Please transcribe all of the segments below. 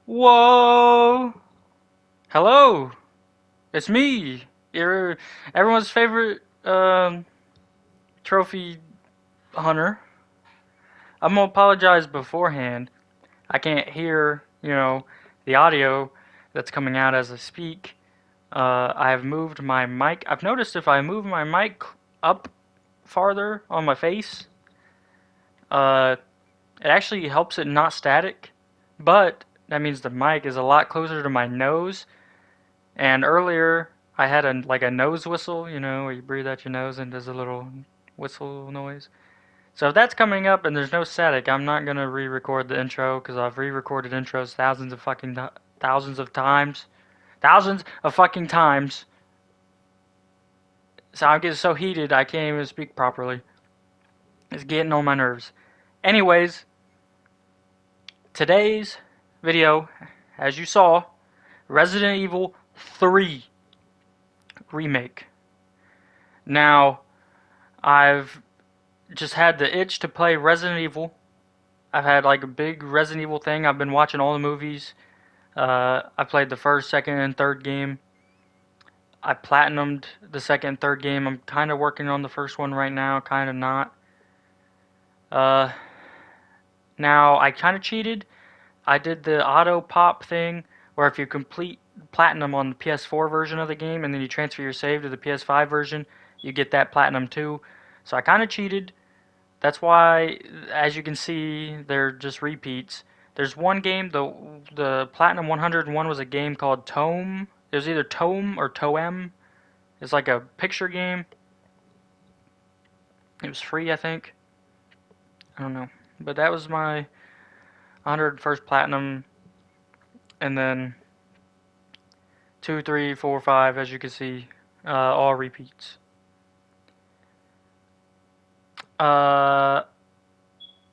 Whoa! Hello, it's me. Your everyone's favorite trophy hunter. I'm gonna apologize beforehand. I can't hear, the audio that's coming out as I speak. I have moved my mic. I've noticed if I move my mic up farther on my face, uh, it actually helps it not static. But that means the mic is a lot closer to my nose. And earlier, I had a nose whistle, where you breathe out your nose and there's a little whistle noise. So if that's coming up and there's no static, I'm not gonna re-record the intro because I've re-recorded intros thousands of times, thousands of fucking times. So I'm getting so heated I can't even speak properly. It's getting on my nerves. Anyways, today's video, as you saw, Resident Evil 3 Remake. Now, I've just had the itch to play Resident Evil. I've had like a big Resident Evil thing. I've been watching all the movies. I played the first, second, and third game. I platinumed the second and third game. I'm kind of working on the first one right now, kind of not. Uh, Now, I kind of cheated. I did the auto pop thing, where if you complete platinum on the PS4 version of the game and then you transfer your save to the PS5 version, you get that platinum too. So I kind of cheated. That's why, as you can see, they're just repeats. There's one game, the Platinum 101 was a game called Tome. It was either Tome or Toem. It's like a picture game. It was free, I think. I don't know. But that was my 101st Platinum. And then 2, 3, 4, 5, as you can see, all repeats. But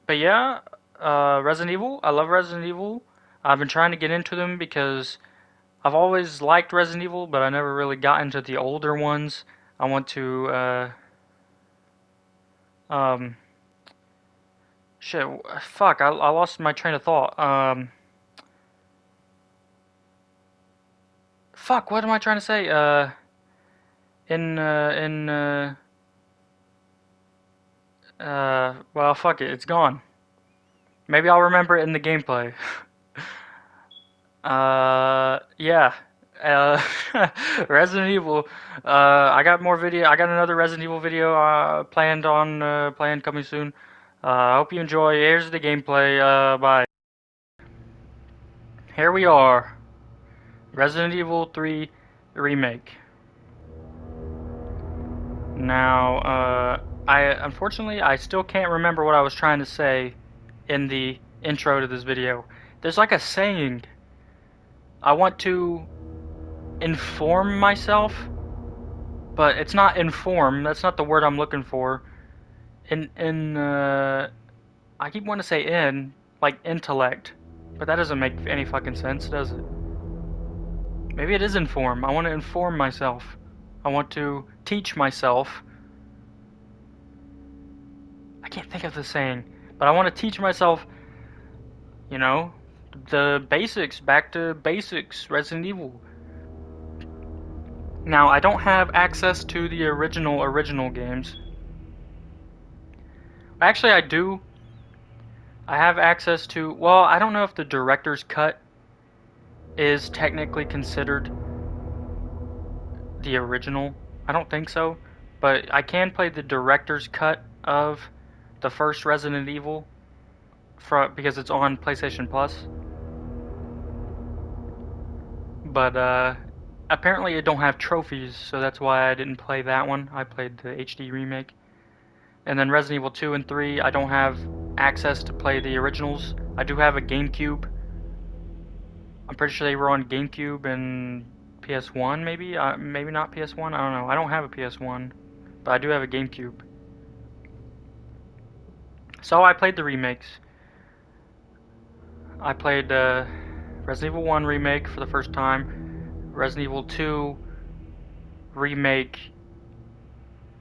yeah, Resident Evil. I love Resident Evil. I've been trying to get into them because I've always liked Resident Evil, but I never really got into the older ones. I want to, um, shit, fuck, I lost my train of thought. Fuck, what am I trying to say? Well, fuck it, it's gone. Maybe I'll remember it in the gameplay. Yeah. Uh, Resident Evil. I got another Resident Evil video planned coming soon. I hope you enjoy. Here's the gameplay. Bye. Here we are. Resident Evil 3 Remake. Now, I still can't remember what I was trying to say in the intro to this video. There's like a saying. I want to inform myself, but it's not inform. That's not the word I'm looking for. I keep wanting to say like intellect, but that doesn't make any fucking sense, does it? Maybe it is inform. I want to inform myself. I want to teach myself. I can't think of the saying, but I want to teach myself, you know, the basics, back to basics, Resident Evil. Now, I don't have access to the original games. Actually, I do. I have access to, well, I don't know if the director's cut is technically considered the original. I don't think so, but I can play the director's cut of the first Resident Evil because it's on PlayStation Plus. But apparently it don't have trophies, so that's why I didn't play that one. I played the HD remake. And then Resident Evil 2 and 3, I don't have access to play the originals. I do have a GameCube. I'm pretty sure they were on GameCube and PS1, maybe? Maybe not PS1, I don't know. I don't have a PS1, but I do have a GameCube. So I played the remakes. I played Resident Evil 1 remake for the first time. Resident Evil 2 remake,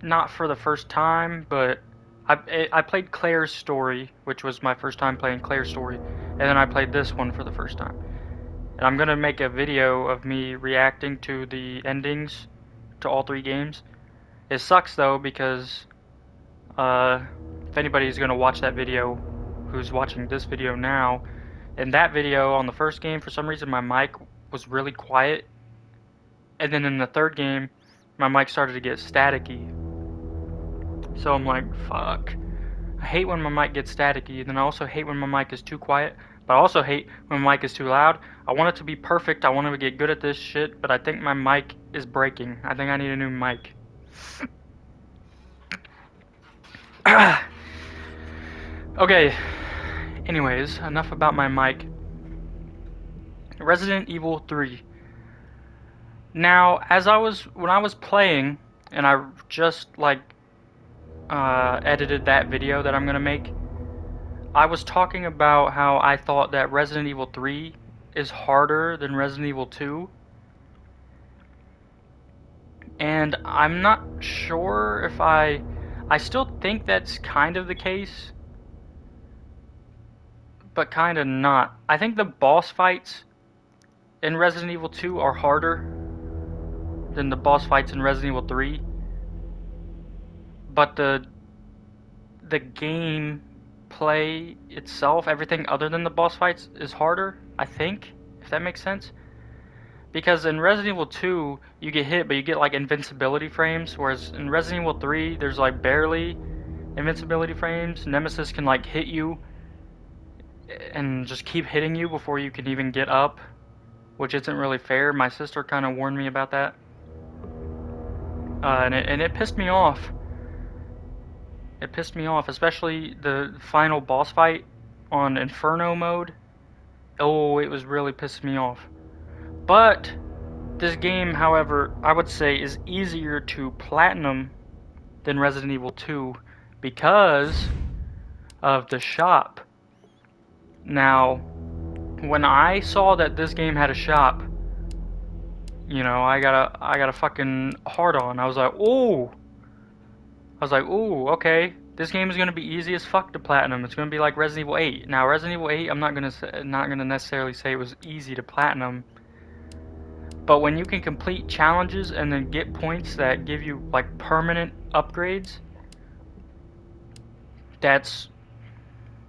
not for the first time, but I played Claire's story, which was my first time playing Claire's story, and then I played this one for the first time. and I'm gonna make a video of me reacting to the endings to all 3 games. It sucks though because if anybody's gonna watch that video who's watching this video now, in that video on the first game for some reason my mic was really quiet, and then in the third game my mic started to get staticky. So I'm like, fuck. I hate when my mic gets staticky, then I also hate when my mic is too quiet, but I also hate when my mic is too loud. I want it to be perfect, I want to get good at this shit, but I think my mic is breaking. I think I need a new mic. Okay, anyways, enough about my mic. Resident Evil 3. Now, when I was playing, and I just like edited that video that I'm gonna make, I was talking about how I thought that Resident Evil 3 is harder than Resident Evil 2. And I'm not sure if I still think that's kind of the case, but kind of not. I think the boss fights in Resident Evil 2 are harder than the boss fights in Resident Evil 3. But the game play itself, everything other than the boss fights is harder, I think, if that makes sense. Because in Resident Evil 2, you get hit, but you get like invincibility frames, whereas in Resident Evil 3, there's like barely invincibility frames. Nemesis can like hit you and just keep hitting you before you can even get up, which isn't really fair. My sister kind of warned me about that, and it pissed me off. It pissed me off, especially the final boss fight on Inferno mode. Oh, it was really pissing me off. But this game, however, I would say is easier to platinum than Resident Evil 2 because of the shop. Now, when I saw that this game had a shop, you know, I got a fucking hard on. I was like, ooh. Okay. This game is gonna be easy as fuck to platinum. It's gonna be like Resident Evil 8. Now, Resident Evil 8, I'm not gonna necessarily say it was easy to platinum. But when you can complete challenges and then get points that give you like permanent upgrades, that's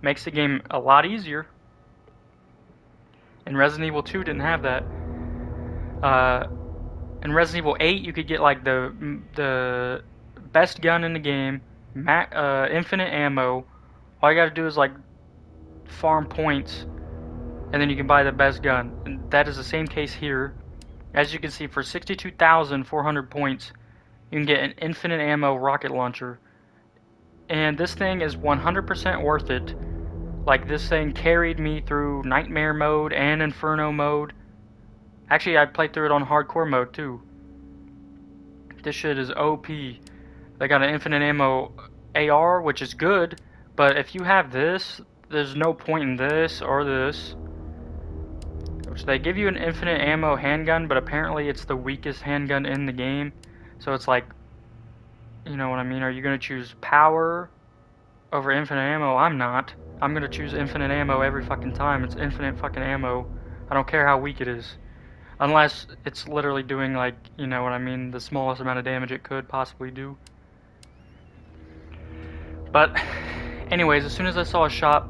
makes the game a lot easier. And Resident Evil 2 didn't have that. In Resident Evil 8, you could get like the best gun in the game, infinite ammo. All you gotta do is like farm points, and then you can buy the best gun. And that is the same case here. As you can see, for 62,400 points, you can get an infinite ammo rocket launcher. And this thing is 100% worth it. Like, this thing carried me through Nightmare mode and Inferno mode. Actually, I played through it on hardcore mode too. This shit is OP. They got an infinite ammo AR, which is good, but if you have this, there's no point in this or this. Which they give you an infinite ammo handgun, but apparently it's the weakest handgun in the game. So it's like, you know what I mean? Are you gonna choose power over infinite ammo? I'm not. I'm gonna choose infinite ammo every fucking time. It's infinite fucking ammo. I don't care how weak it is. Unless it's literally doing, like, you know what I mean, the smallest amount of damage it could possibly do. But anyways, as soon as I saw a shop,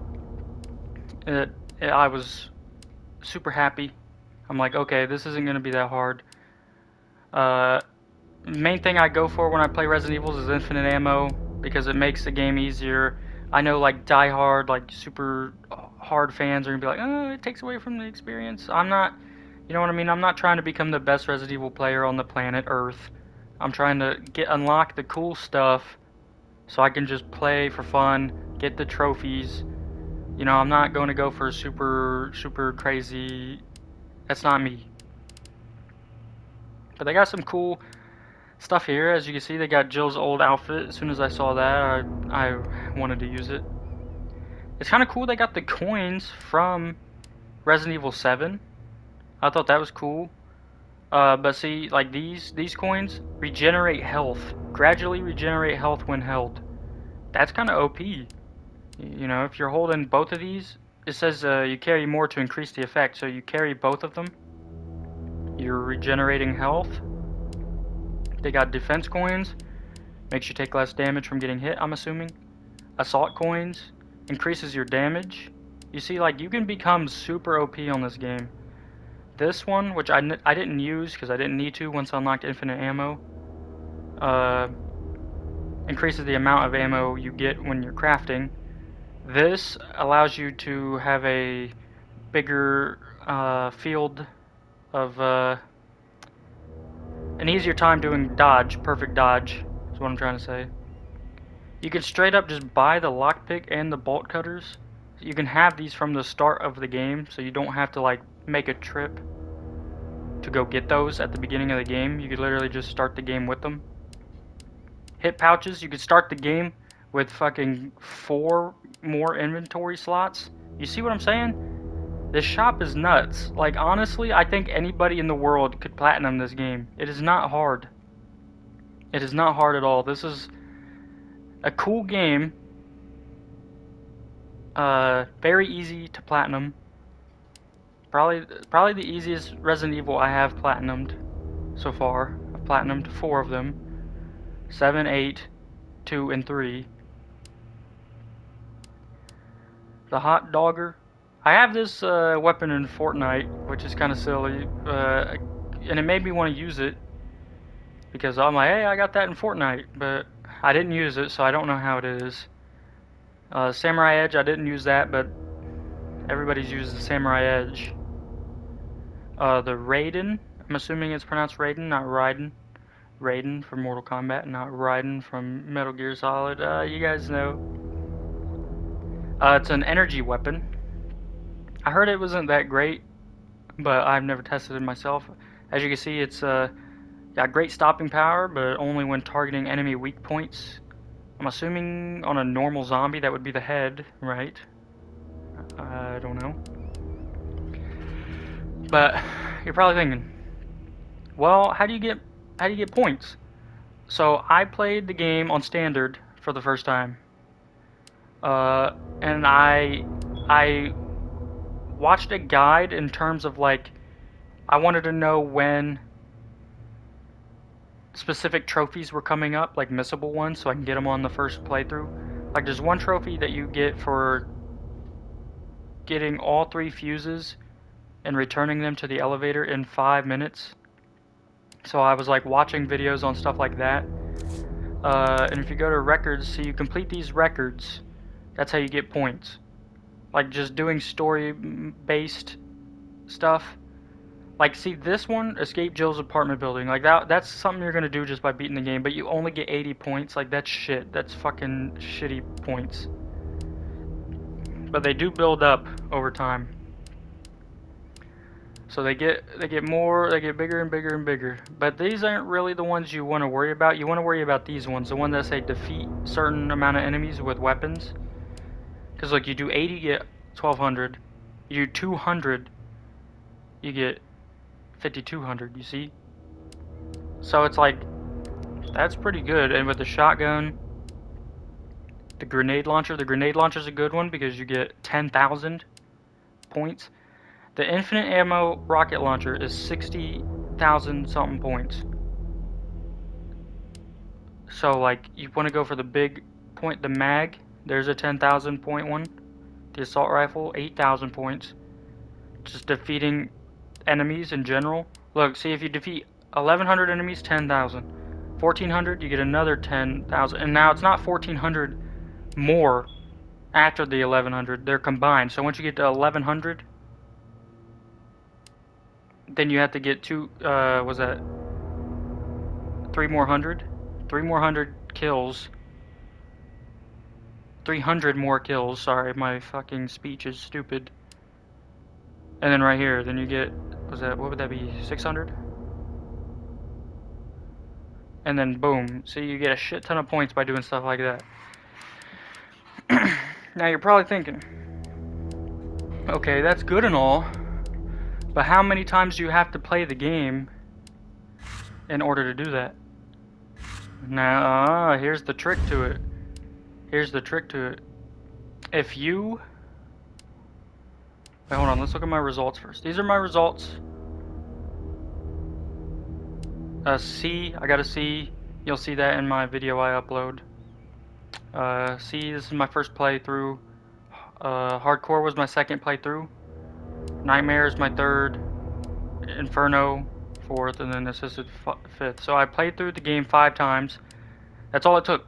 I was super happy. I'm like, okay, this isn't gonna be that hard. Main thing I go for when I play Resident Evil is infinite ammo, because it makes the game easier. I know, like, die-hard, like, super hard fans are gonna be like, oh, it takes away from the experience. I'm not, you know what I mean? I'm not trying to become the best Resident Evil player on the planet Earth. I'm trying to unlock the cool stuff so I can just play for fun, get the trophies. You know, I'm not going to go for super crazy. That's not me. But they got some cool stuff here. As you can see, they got Jill's old outfit. As soon as I saw that, I wanted to use it. It's kind of cool they got the coins from Resident Evil 7. I thought that was cool. But see, like these coins regenerate health. Gradually regenerate health when held. That's kind of OP. You know, if you're holding both of these it says you carry more to increase the effect, so you carry both of them. You're regenerating health. They got defense coins, makes you take less damage from getting hit, I'm assuming. Assault coins, increases your damage. You see, like, you can become super OP on this game. This one, which I didn't use because I didn't need to once I unlocked infinite ammo, increases the amount of ammo you get when you're crafting. This allows you to have a bigger field of an easier time doing dodge, perfect dodge is what I'm trying to say. You can straight up just buy the lockpick and the bolt cutters. You can have these from the start of the game, so you don't have to like make a trip to go get those at the beginning of the game. You could literally just start the game with them. Hit pouches, you could start the game with fucking 4 more inventory slots. You see what I'm saying? This shop is nuts. Like, honestly, I think anybody in the world could platinum this game. It is not hard. It is not hard at all. This is a cool game. Very easy to platinum. Probably the easiest Resident Evil I have platinumed so far. I've platinumed 4 of them. 7, 8, 2, and 3. The Hot Dogger. I have this weapon in Fortnite, which is kind of silly, and it made me want to use it because I'm like, hey, I got that in Fortnite, but I didn't use it, so I don't know how it is. Samurai Edge, I didn't use that, but everybody's used the Samurai Edge. The Raiden, I'm assuming it's pronounced Raiden, not Raiden. Raiden from Mortal Kombat, not Raiden from Metal Gear Solid. You guys know. It's an energy weapon. I heard it wasn't that great, but I've never tested it myself. As you can see, it's got great stopping power, but only when targeting enemy weak points. I'm assuming on a normal zombie that would be the head, right? I don't know. But you're probably thinking, well, how do you get points? So I played the game on standard for the first time, and I watched a guide in terms of like I wanted to know when specific trophies were coming up, like missable ones, so I can get them on the first playthrough. Like there's one trophy that you get for getting all 3 fuses and returning them to the elevator in 5 minutes. So I was like watching videos on stuff like that. And if you go to records, so you complete these records, that's how you get points. Like just doing story-based stuff. Like, see this one, escape Jill's apartment building. Like that's something you're gonna do just by beating the game, but you only get 80 points. Like that's shit. That's fucking shitty points. But they do build up over time. So they get more, they get bigger and bigger and bigger. But these aren't really the ones you want to worry about. You want to worry about these ones, the one that say defeat certain amount of enemies with weapons. Because like you do 80, you get 1200. You do 200, you get 5200. You see? So it's like that's pretty good. And with the shotgun, the grenade launcher is a good one because you get 10,000 points. The infinite ammo rocket launcher is 60,000 something points. So like you want to go for the big point, the mag. There's a 10,000 point one. The assault rifle, 8,000 points. Just defeating enemies in general. Look, see if you defeat 1,100 enemies, 10,000. 1,400, you get another 10,000. And now it's not 1,400 more after the 1,100. They're combined. So once you get to 1,100, then you have to get was that 3 more hundred? 3 more hundred kills. 300 more kills. Sorry, my fucking speech is stupid. And then right here, then you get, what would that be, 600? And then boom. So you get a shit ton of points by doing stuff like that. Now you're probably thinking, okay, that's good and all, but how many times do you have to play the game in order to do that? Now, here's the trick to it. Here's the trick to it. If you Wait, hold on. Let's look at my results first. These are my results. C. I got a C. You'll see that in my video I upload. C. This is my first playthrough. Hardcore was my second playthrough. Nightmare is my third. Inferno, fourth, and then Assisted fifth. So I played through the game 5 times. That's all it took.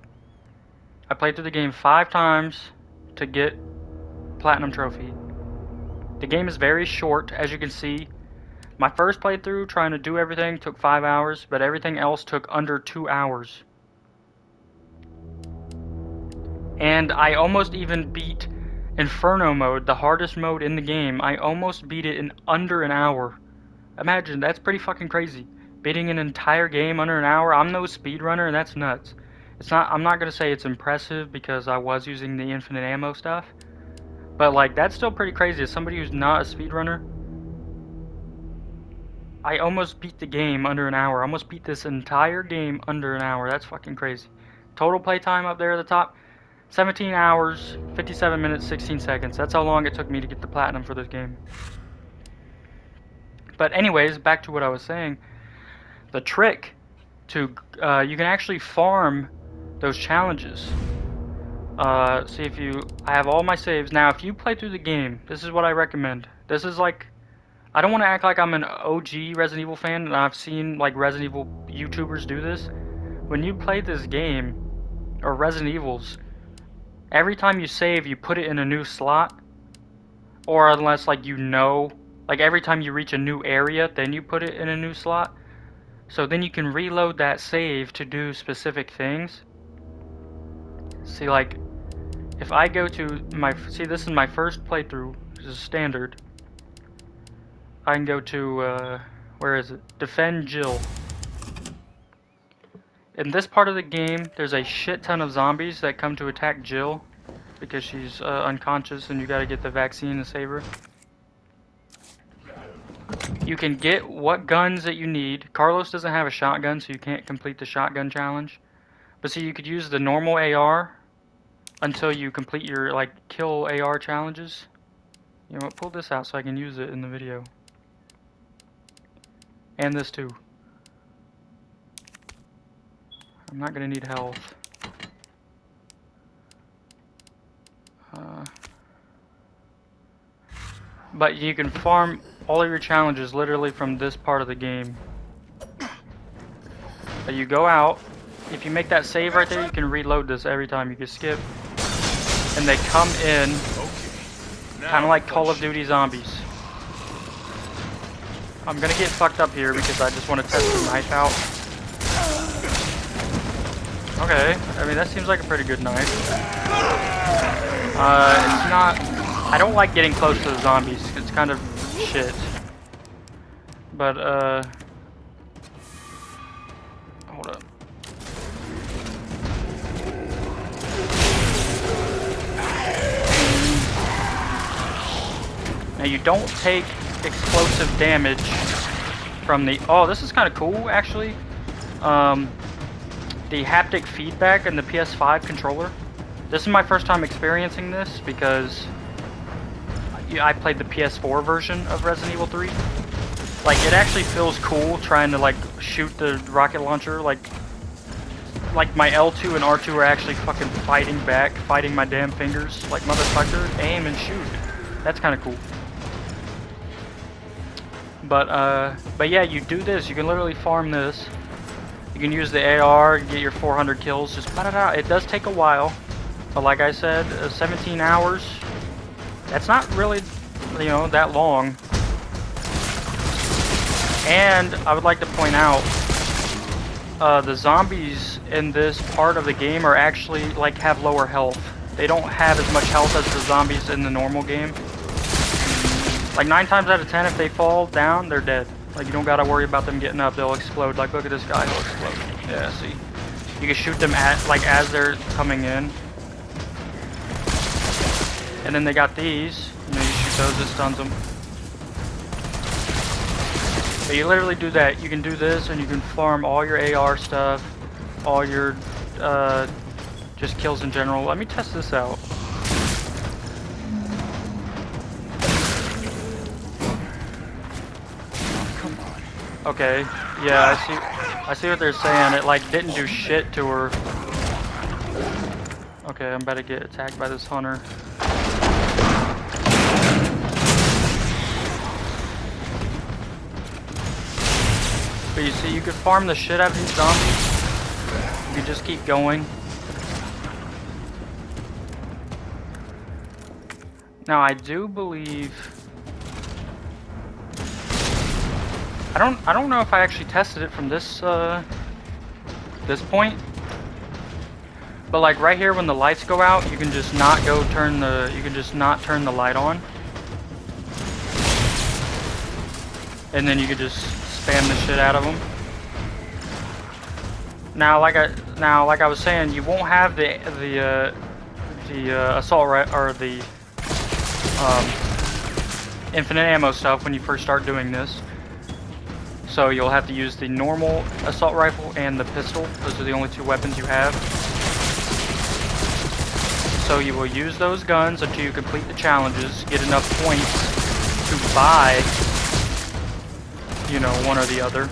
I played through the game 5 times to get Platinum Trophy. The game is very short, as you can see. My first playthrough, trying to do everything, took 5 hours, but everything else took under 2 hours. And I almost even beat Inferno mode, the hardest mode in the game. I almost beat it in under an hour. Imagine, that's pretty fucking crazy. Beating an entire game under an hour. I'm no speedrunner, and that's nuts. I'm not gonna say it's impressive because I was using the infinite ammo stuff. But like, that's still pretty crazy. As somebody who's not a speedrunner, I almost beat the game under an hour. I almost beat this entire game under an hour. That's fucking crazy. Total playtime up there at the top, 17 hours, 57 minutes, 16 seconds. That's how long it took me to get the platinum for this game. But anyways, back to what I was saying. The trick to, you can actually farm those challenges. See if you, I have all my saves. Now, if you play through the game, this is what I recommend. This is like, I don't want to act like I'm an OG Resident Evil fan, and I've seen like Resident Evil YouTubers do this. When you play this game, or Resident Evils, every time you save, you put it in a new slot. Or unless like you know, like every time you reach a new area, then you put it in a new slot. So then you can reload that save to do specific things. See, like, if I go to my, see, this is my first playthrough, this is standard. I can go to, where is it? Defend Jill. In this part of the game, there's a shit ton of zombies that come to attack Jill because she's unconscious and you gotta get the vaccine to save her. You can get what guns that you need. Carlos doesn't have a shotgun, so you can't complete the shotgun challenge. But see, you could use the normal AR until you complete your, like, kill AR challenges. You know what, pull this out so I can use it in the video. And this too. I'm not gonna need health. But you can farm all of your challenges literally from this part of the game. But you go out. If you make that save right there, you can reload this every time. You can skip. And they come in kind of like Call of Duty zombies. I'm gonna get fucked up here because I just want to test the knife out. Okay, I mean that seems like a pretty good knife. It's not, I don't like getting close to the zombies. It's kind of shit. But hold up. Now you don't take explosive damage from the, oh, this is kind of cool actually. The haptic feedback in the PS5 controller. This is my first time experiencing this because I played the PS4 version of Resident Evil 3. Like, it actually feels cool trying to like shoot the rocket launcher. Like my L2 and R2 are actually fucking fighting back, fighting my damn fingers. Like, motherfucker, aim and shoot. That's kind of cool. But yeah, you do this. You can literally farm this. You can use the AR and get your 400 kills. Just put it out. It does take a while, but like I said, 17 hours. That's not really, you know, that long. And I would like to point out, the zombies in this part of the game are actually like have lower health. They don't have as much health as the zombies in the normal game. Like 9 times out of 10, if they fall down, they're dead. Like, you don't gotta worry about them getting up, they'll explode. Like, look at this guy, he'll explode. Yeah, see? You can shoot them at, like, as they're coming in. And then they got these. You know, you shoot those, it stuns them. But you literally do that. You can do this, and you can farm all your AR stuff, all your, just kills in general. Let me test this out. Okay, yeah, I see what they're saying. It like didn't do shit to her. Okay, I'm about to get attacked by this hunter. But you see, you could farm the shit out of these zombies. You could just keep going. Now I do believe I don't know if I actually tested it from this this point. But like right here when the lights go out, you can just not turn the light on. And then you could just spam the shit out of them. Now like I was saying, you won't have the assault or the infinite ammo stuff when you first start doing this. So you'll have to use the normal assault rifle and the pistol. Those are the only two weapons you have. So you will use those guns until you complete the challenges, get enough points to buy, you know, one or the other.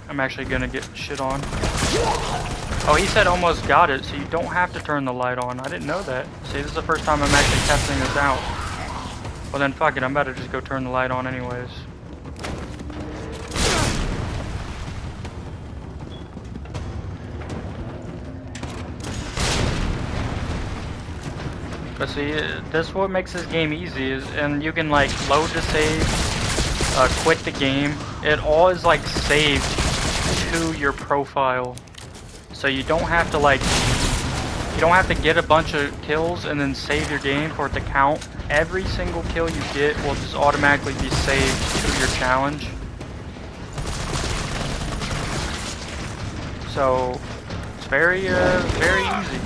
I'm actually gonna get shit on. Oh, he said almost got it, so you don't have to turn the light on. I didn't know that. See, this is the first time I'm actually testing this out. Well then, fuck it, I'm about to just go turn the light on anyways. But see, this what makes this game easy is, and you can like load the save, quit the game. It all is like saved to your profile, so you don't have to get a bunch of kills and then save your game for it to count. Every single kill you get will just automatically be saved to your challenge. So it's very easy.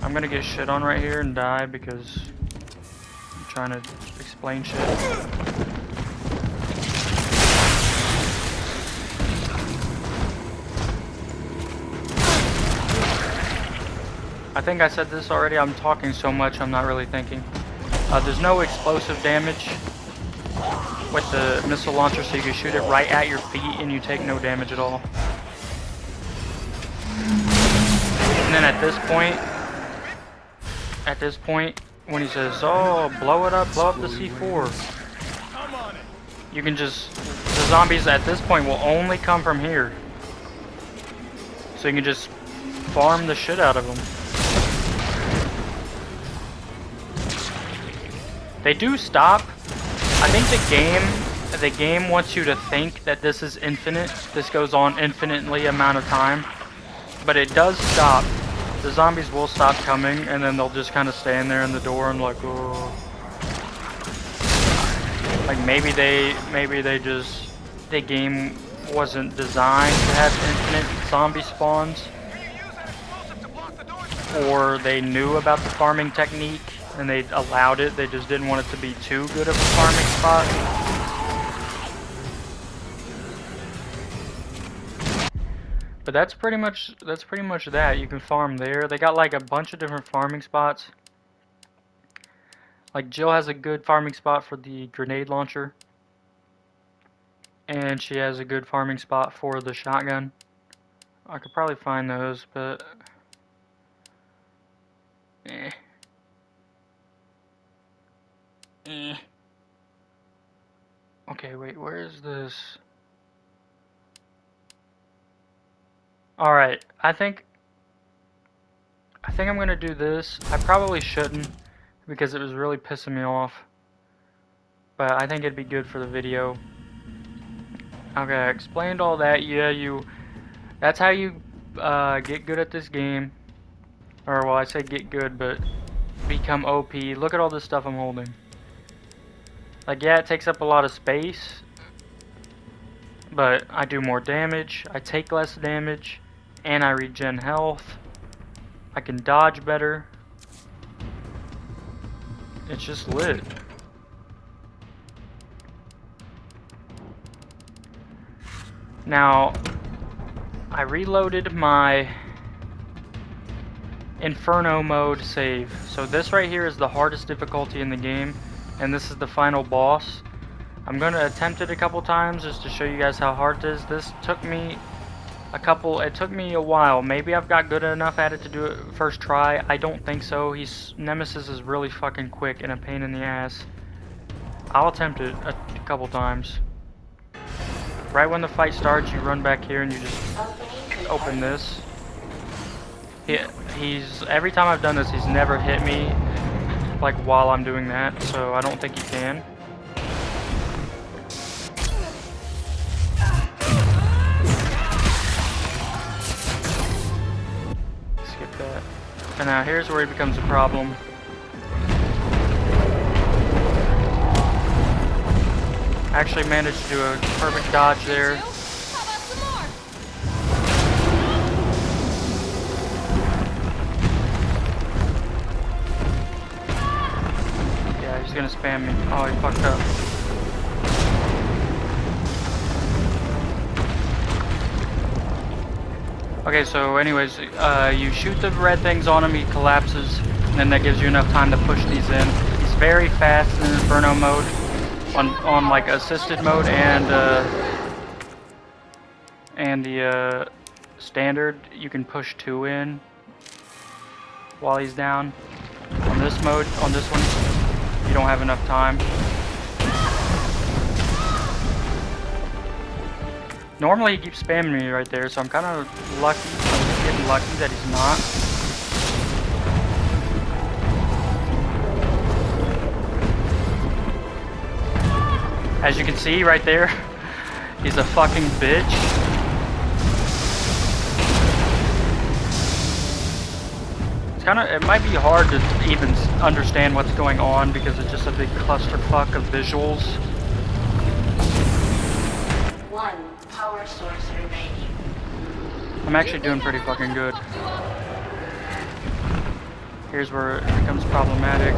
I'm gonna get shit on right here and die because I'm trying to explain shit. I think I said this already. I'm talking so much I'm not really thinking. There's no explosive damage with the missile launcher, so you can shoot it right at your feet and you take no damage at all. And then at this point, when he says, oh, blow up the C4, you can just, the zombies at this point will only come from here. So you can just farm the shit out of them. They do stop. I think the game wants you to think that this is infinite. This goes on infinitely amount of time. But it does stop. The zombies will stop coming, and then they'll just kind of stand there in the door and like, oh. Like maybe the game wasn't designed to have infinite zombie spawns, or they knew about the farming technique and they allowed it. They just didn't want it to be too good of a farming spot. But that's pretty much that. You can farm there. They got like a bunch of different farming spots. Like Jill has a good farming spot for the grenade launcher. And she has a good farming spot for the shotgun. I could probably find those, but Okay, wait, where is this? Alright, I think I'm gonna do this. I probably shouldn't because it was really pissing me off. But I think it'd be good for the video. Okay, I explained all that. Yeah, that's how you get good at this game. Or well, I say get good, but become OP. Look at all this stuff I'm holding. Like, yeah, it takes up a lot of space, but I do more damage, I take less damage, and I regen health. I can dodge better. It's just lit. Now, I reloaded my Inferno mode save. So this right here is the hardest difficulty in the game, and this is the final boss. I'm gonna attempt it a couple times just to show you guys how hard it is. This took me it took me a while. Maybe I've got good enough at it to do it first try. I don't think so. Nemesis is really fucking quick and a pain in the ass. I'll attempt it a couple times. Right when the fight starts, you run back here and you just open this. Every time I've done this, he's never hit me like while I'm doing that, so I don't think he can. Skip that. And now here's where it becomes a problem. I actually managed to do a perfect dodge there. Yeah, he's gonna spam me. Oh, he fucked up. Okay, so anyways, you shoot the red things on him, he collapses, and then that gives you enough time to push these in. He's very fast in Inferno mode, on like assisted mode and the standard. You can push 2 in while he's down. On this mode, on this one, you don't have enough time. Normally he keeps spamming me right there, so I'm kind of lucky. I'm getting lucky that he's not. As you can see right there, he's a fucking bitch. It might be hard to even understand what's going on because it's just a big clusterfuck of visuals. One power source remaining. I'm actually doing pretty fucking good. Here's where it becomes problematic.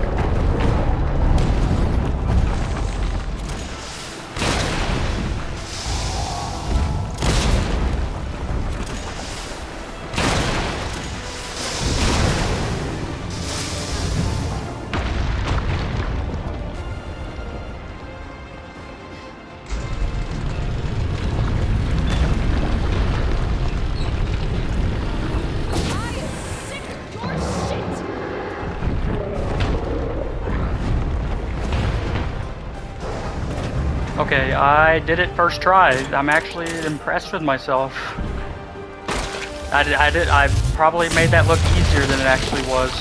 Okay, I did it first try. I'm actually impressed with myself. I probably made that look easier than it actually was.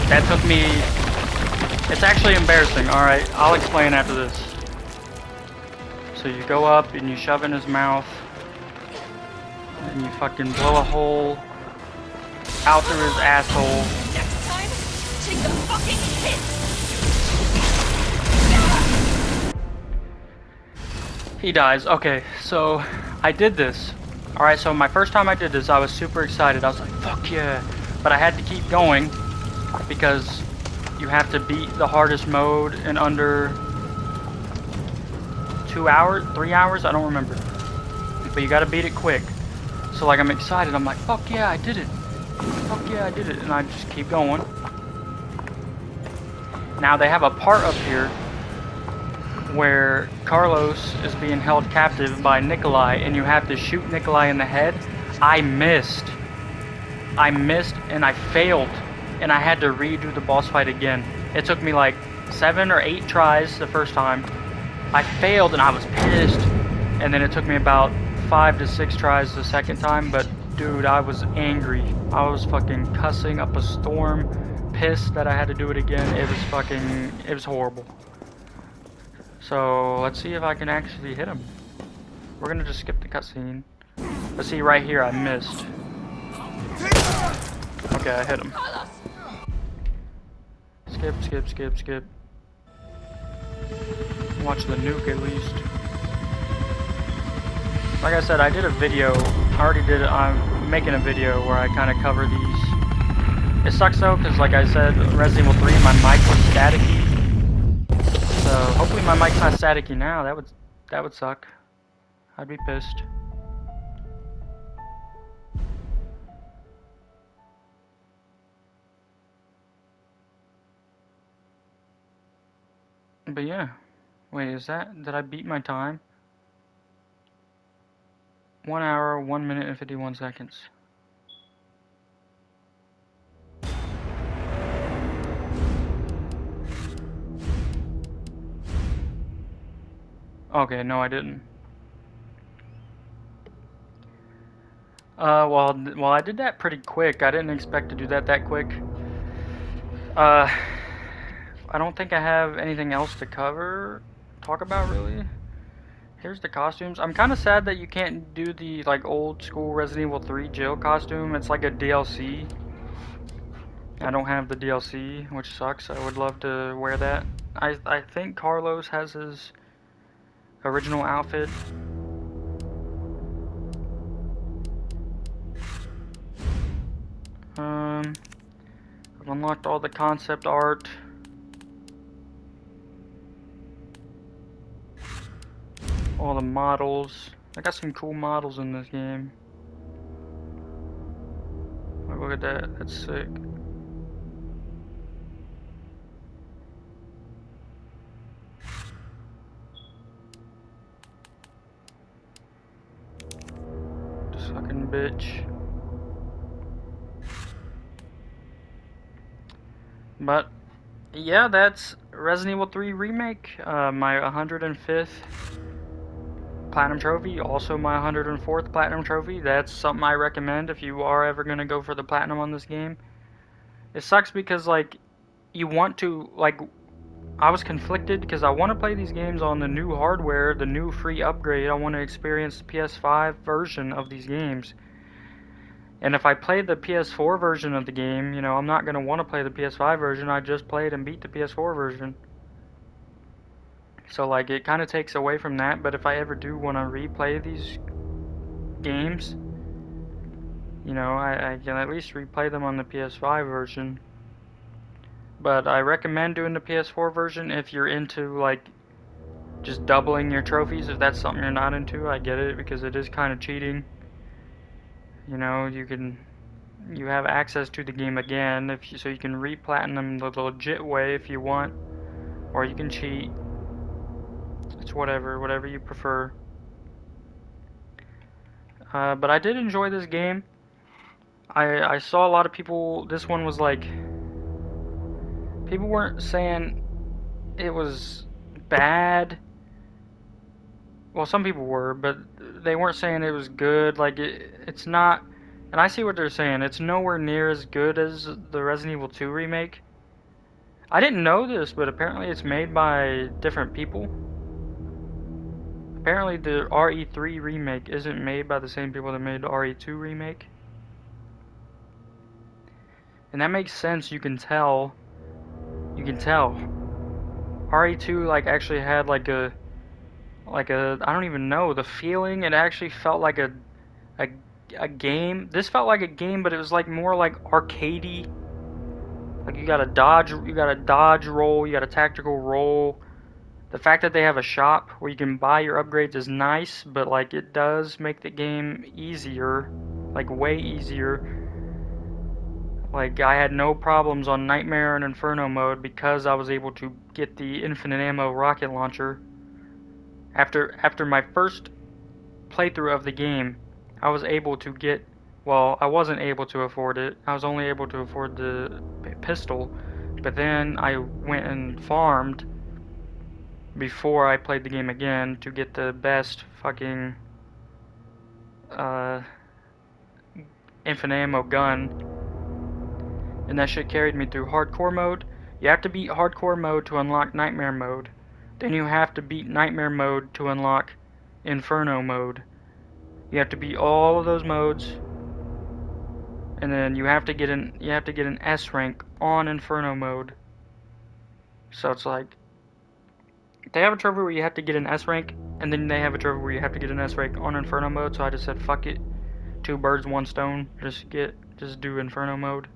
That took me... It's actually embarrassing. Alright, I'll explain after this. So you go up and you shove in his mouth. And you fucking blow a hole out through his asshole. Next time, take the fucking hit! He dies. Okay, so I did this. Alright, so my first time I did this, I was super excited. I was like, fuck yeah. But I had to keep going because you have to beat the hardest mode in under 2 hours, 3 hours, I don't remember. But you gotta beat it quick. So like I'm excited, I'm like, fuck yeah, I did it. Fuck yeah, I did it. And I just keep going. Now they have a part up here where Carlos is being held captive by Nikolai and you have to shoot Nikolai in the head. I missed and I failed and I had to redo the boss fight again. It took me like 7 or 8 tries the first time. I failed and I was pissed, and then it took me about 5 to 6 tries the second time, but dude, I was angry. I was fucking cussing up a storm, pissed that I had to do it again. It was horrible. So let's see if I can actually hit him. We're gonna just skip the cutscene. Let's see, right here I missed. Okay, I hit him. Skip, skip, skip, skip. Watch the nuke at least. Like I said, I did a video. I already did it. I'm making a video where I kind of cover these. It sucks though, because like I said, Resident Evil 3, my mic was staticky. So hopefully my mic's not staticky now. That would suck. I'd be pissed. But yeah. Wait, is that... Did I beat my time? 1 hour, 1 minute, and 51 seconds. Okay, no, I didn't. Well, I did that pretty quick. I didn't expect to do that quick. Uh, I don't think I have anything else to talk about really. Here's the costumes. I'm kind of sad that you can't do the like old school Resident Evil 3 Jill costume. It's like a DLC. I don't have the DLC, which sucks. I would love to wear that. I think Carlos has his original outfit. I've unlocked all the concept art. All the models. I got some cool models in this game. Oh, look at that. That's sick. This fucking bitch. But yeah, that's Resident Evil 3 Remake. My 105th Platinum Trophy. Also my 104th Platinum Trophy. That's something I recommend if you are ever going to go for the Platinum on this game. It sucks because, like, you want to, like, I was conflicted because I want to play these games on the new hardware, the new free upgrade. I want to experience the PS5 version of these games. And if I play the PS4 version of the game, you know, I'm not going to want to play the PS5 version. I just played and beat the PS4 version. So, like, it kind of takes away from that. But if I ever do want to replay these games, you know, I can at least replay them on the PS5 version. But I recommend doing the PS4 version if you're into, like, just doubling your trophies. If that's something you're not into, I get it, because it is kind of cheating. You know, you have access to the game again, so you can re-platinum the legit way if you want, or you can cheat. It's whatever you prefer. But I did enjoy this game. I saw a lot of people. This one was like, people weren't saying it was bad. Well, some people were, but they weren't saying it was good. Like, it's not. And I see what they're saying. It's nowhere near as good as the Resident Evil 2 remake. I didn't know this, but apparently it's made by different people. Apparently the RE3 remake isn't made by the same people that made the RE2 remake. And that makes sense. You can tell. RE2 like actually had like a I don't even know the feeling. It actually felt like a a game. This felt like a game, but it was like more like arcadey. Like you got a dodge roll, you got a tactical roll. The fact that they have a shop where you can buy your upgrades is nice, but like it does make the game easier, like way easier. Like I had no problems on Nightmare and Inferno mode because I was able to get the infinite ammo rocket launcher. After my first playthrough of the game, I was able to get, well, I wasn't able to afford it. I was only able to afford the pistol, but then I went and farmed before I played the game again to get the best fucking uh, infinite ammo gun, and that shit carried me through hardcore mode. You have to beat hardcore mode to unlock nightmare mode. Then you have to beat nightmare mode to unlock inferno mode. You have to beat all of those modes, and then you have to get an S rank on inferno mode. So it's like they have a trophy where you have to get an S rank, and then they have a trophy where you have to get an S rank on inferno mode. So I just said fuck it, two birds, one stone. Just do inferno mode.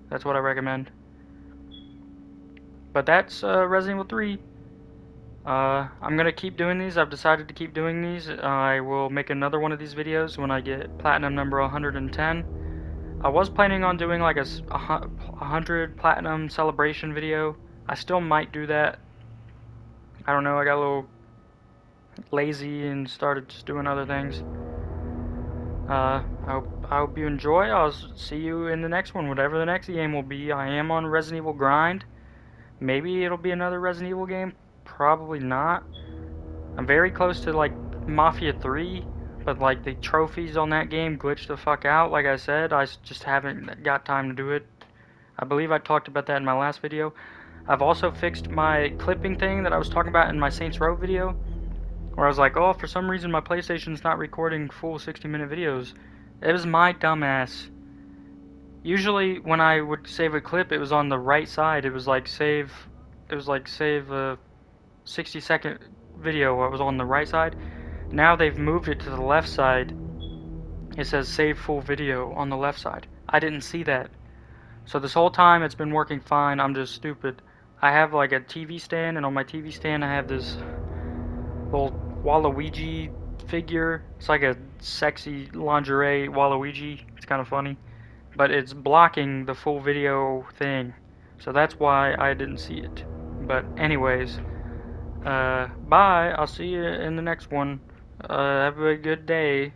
That's what I recommend. But that's Resident Evil 3. I'm gonna keep doing these. I've decided to keep doing these. I will make another one of these videos when I get platinum number 110. I was planning on doing like a 100 platinum celebration video. I still might do that. I don't know, I got a little lazy and started just doing other things. I hope you enjoy. I'll see you in the next one, whatever the next game will be. I am on Resident Evil grind. Maybe it'll be another Resident Evil game. Probably not. I'm very close to like Mafia 3, but like the trophies on that game glitched the fuck out. Like I said, I just haven't got time to do it. I believe I talked about that in my last video. I've also fixed my clipping thing that I was talking about in my Saints Row video, where I was like, oh, for some reason my PlayStation's not recording full 60-minute videos. It was my dumbass. Usually when I would save a clip, it was on the right side. It was like save a 60-second video. It was on the right side. Now they've moved it to the left side. It says save full video on the left side. I didn't see that. So this whole time it's been working fine. I'm just stupid. I have like a TV stand, and on my TV stand I have this little Waluigi figure. It's like a sexy lingerie Waluigi. It's kind of funny. But it's blocking the full video thing. So that's why I didn't see it. But anyways, bye. I'll see you in the next one. Have a good day.